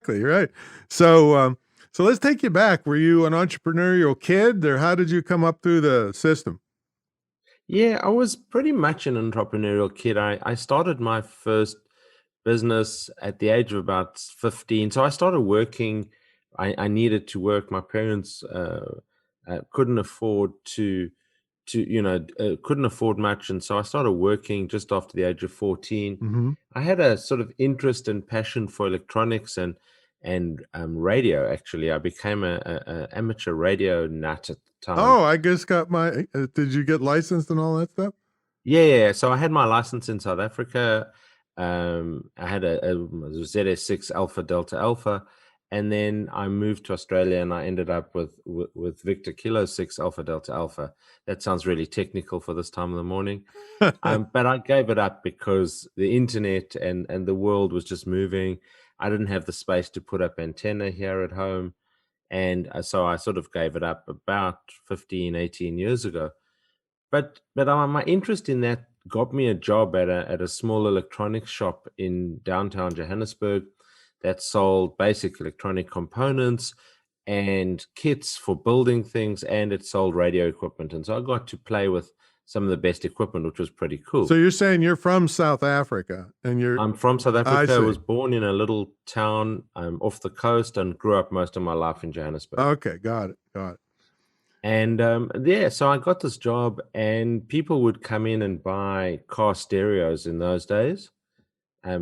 Exactly, right. So let's take you back. Were you an entrepreneurial kid, or how did you come up through the system? Yeah, I was pretty much an entrepreneurial kid. I started my first business at the age of about 15. So I started working. I needed to work. My parents couldn't afford couldn't afford much. And so I started working just after the age of 14. Hmm. I had a sort of interest and passion for electronics and radio, actually. I became a amateur radio nut at the time. Oh, I just got my. Did you get licensed and all that stuff? Yeah. So I had my license in South Africa. I had a ZS6 Alpha Delta Alpha, and then I moved to Australia, and I ended up with Victor Kilo 6 Alpha Delta Alpha. That sounds really technical for this time of the morning. But I gave it up because the internet and the world was just moving. I didn't have the space to put up antenna here at home, and so I sort of gave it up about 15, 18 years ago. But my interest in that got me a job at a small electronics shop in downtown Johannesburg that sold basic electronic components and kits for building things, and it sold radio equipment. And so I got to play with some of the best equipment, which was pretty So cool. you're saying you're from South Africa, and you're. I'm from South I Africa. I see. was born in a little town off the coast and grew up most of my life in Johannesburg. Okay, got it. Got it. And yeah, so I got this job, and people would come in and buy car stereos in those days.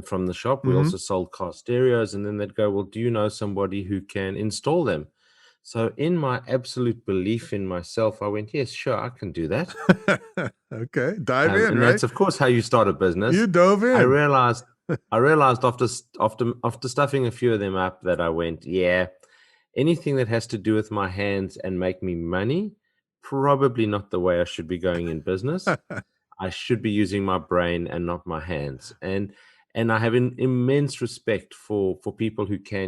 From the shop, we Hmm. also sold car stereos, and then they'd go, "Well, do you know somebody who can install them?" So, in my absolute belief in myself, I went, "Yes, sure, I can do that." Okay, dive in, And right? that's, of course, how you start a business. You dove I in. realized, I realized after stuffing a few of them up that I went, "Yeah, anything that has to do with my hands and make me money, probably not the way I should be going in business. I should be using my brain and not my hands." And I have an immense respect for people who can